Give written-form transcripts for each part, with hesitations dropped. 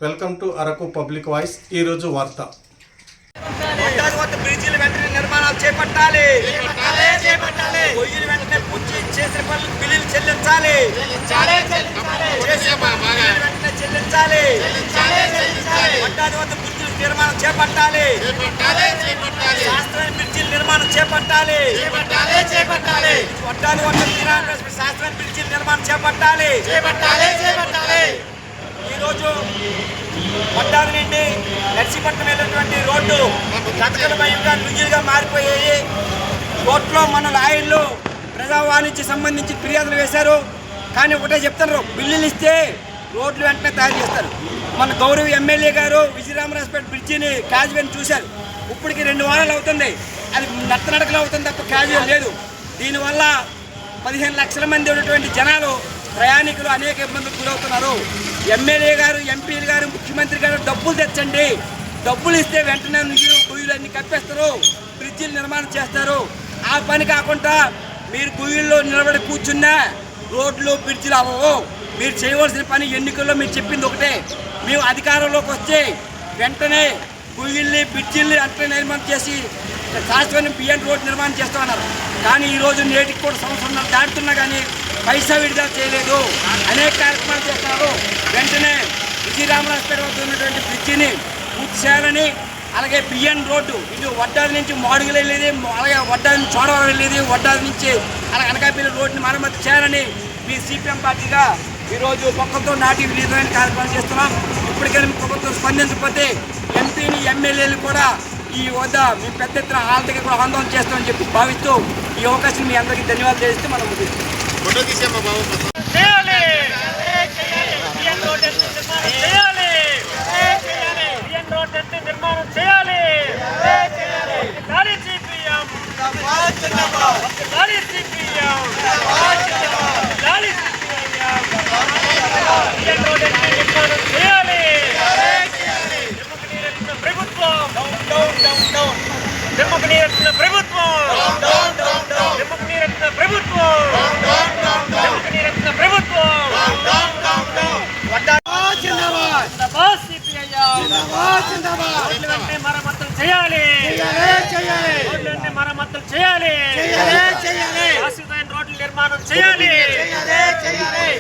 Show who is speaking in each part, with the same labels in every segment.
Speaker 1: Welcome to Araku public voice. ఈరోజు వార్త.
Speaker 2: బ్రిడ్జిలు వెంటనే నిర్మాణాలు చేపట్టాలి. పొయ్యిలు వెంటనే పూర్తి చేసిన పనులు బిల్లులు చెల్లించాలి. వెంటనే చెల్లించాలి. వడ్డాది వద్ద బ్రిడ్జిలు నిర్మాణం చేపట్టాలి. శాస్త్రాన్ని బ్రిడ్జిల నిర్మాణం చేపట్టాలి. వడ్డాది వద్ద శాస్త్రాన్ని బ్రిడ్జిల నిర్మాణం చేపట్టాలి. ఈరోజు వడ్డాది నుండి నర్సీపట్నం వెళ్ళినటువంటి రోడ్డు గతకలమయంగా నుయ్యలుగా మారిపోయాయి. కోర్టులో మన లాయర్లు ప్రజా వాణిజ్య సంబంధించి ఫిర్యాదులు వేశారు. కానీ ఒకటే చెప్తారు, బిల్లులు ఇస్తే రోడ్లు వెంటనే తయారు చేస్తారు. మన గౌరవ ఎమ్మెల్యే గారు విజయరామరాజపేట బ్రిడ్జిని క్యాజువల్ చూశారు. ఇప్పటికి 2 వారాలు అవుతుంది. అది నత్తనడకలు అవుతుంది తప్ప క్యాజువల్ లేదు. దీనివల్ల 15 లక్షల మంది ఉన్నటువంటి జనాలు ప్రయాణికులు అనేక ఇబ్బందులు గురవుతున్నారు. ఎమ్మెల్యే గారు, ఎంపీలు గారు, ముఖ్యమంత్రి గారు డబ్బులు తెచ్చండి. డబ్బులు ఇస్తే వెంటనే గుయ్యలు అన్ని కప్పేస్తారు, బ్రిడ్జిలు నిర్మాణం చేస్తారు. ఆ పని కాకుండా మీరు గుయ్యల్లో నిలబడి కూర్చున్నా రోడ్లు బ్రిడ్జిలు అవ్వవు. మీరు చేయవలసిన పని ఎన్నికల్లో మీరు చెప్పింది ఒకటే, మేము అధికారంలోకి వస్తే వెంటనే గుయ్యల్ని బ్రిడ్జిల్ని అంటే నిర్మాణం చేసి శాశ్వత బిఎన్ రోడ్ నిర్మాణం చేస్తామన్నారు. కానీ ఈరోజు నేటికి కూడా సంవత్సరం దాటుతున్నా కానీ పైసా విడుదల చేయలేదు. అనేక కార్యక్రమాలు చేస్తున్నారు. వెంటనే విజయరామరాజపేట వద్ద ఉన్నటువంటి బ్రిడ్జిని పూర్తి చేయాలని, అలాగే బిఎన్ రోడ్డు ఇటు వడ్డాది నుంచి మాడుగులు వెళ్ళేది, అలాగే వడ్డాది నుంచి చోడవరం వెళ్ళేది, వడ్డాది నుంచి అలాగే అనకాపల్లి రోడ్డుని మరమ్మతు చేయాలని మీ సిపిఎం పార్టీగా ఈరోజు మొక్కలతో నాటి విలీనమైన కార్యక్రమాలు చేస్తున్నాం. ఇప్పటికైనా ప్రభుత్వం స్పందించకపోతే ఎంపీని, ఎమ్మెల్యేలు కూడా ఈ వద్ద మేము పెద్ద ఎత్తున వాళ్ళ దగ్గర కూడా ఆందోళన చేస్తామని చెప్పి భావిస్తూ ఈ అవకాశం మీ అందరికీ ధన్యవాదాలు చేస్తే మనం మరమ్మతులు చేయాలి. మరమ్మతులు చేయాలి. శాశ్వతమైన రోడ్ల నిర్మాణం చేయాలి.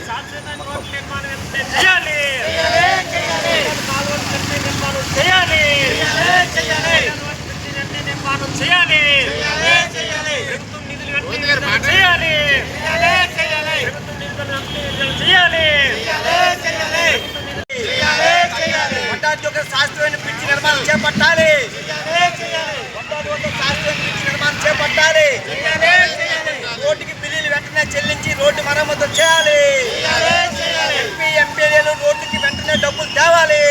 Speaker 2: శాశ్వతమైన రోడ్ల నిర్మాణం చేయాలి. నిర్మాణం చేయాలి. నిర్మాణం చేయాలి. ప్రభుత్వం నిధులు చేయాలి. శాస్త్రమైన బ్రిడ్జి నిర్మాణం చేపట్టాలి. రోడ్డుకి బిల్లులు వెంటనే చెల్లించి రోడ్డు మరమ్మతు చేయాలి. ఎంపీ, ఎమ్మెల్యేలు రోడ్డుకి వెంటనే డబ్బులు తేవాలి.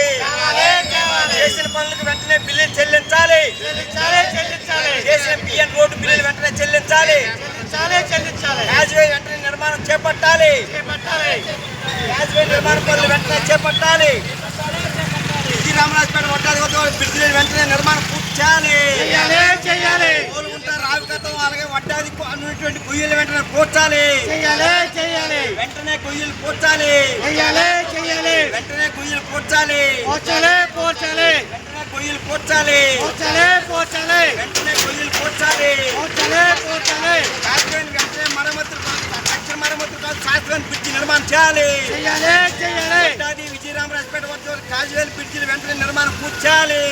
Speaker 2: చేసిన పనులకు వెంటనే బిల్లులు చెల్లించాలి. చేసిన బిఎన్ రోడ్డు బిల్లులు వెంటనే చెల్లించాలి. యాజ్వే వెంటనే నిర్మాణం చేపట్టాలి. యాజ్వే నిర్మాణ పనులు వెంటనే చేపట్టాలి. విజయరామరాజపేట వడ్డాది వద్ద బ్రిడ్జిలు వెంటనే నిర్మాణం పూర్తి చేయాలి. రావిగతం అలాగే వడ్డాది అన్నటువంటి గొయ్యలు వెంటనే పూడ్చాలి. వెంటనే గొయ్యలు పూడ్చాలి. వెంటనే గొయ్యలు పూడ్చాలి. వెంటనే గొయ్యలు పూడ్చాలి. వెంటనే గొయ్యలు పూడ్చాలి. వెంటనే మరమ్మతులు కాదు, శాస్త్రాన్ని బ్రిడ్జి నిర్మాణం చేయాలి. వడ్డాది విజయరామరాజపేట వద్ద కాజువేల్ బ్రిడ్జిలు వెంటనే నిర్మాణం పూర్తి చేయాలి.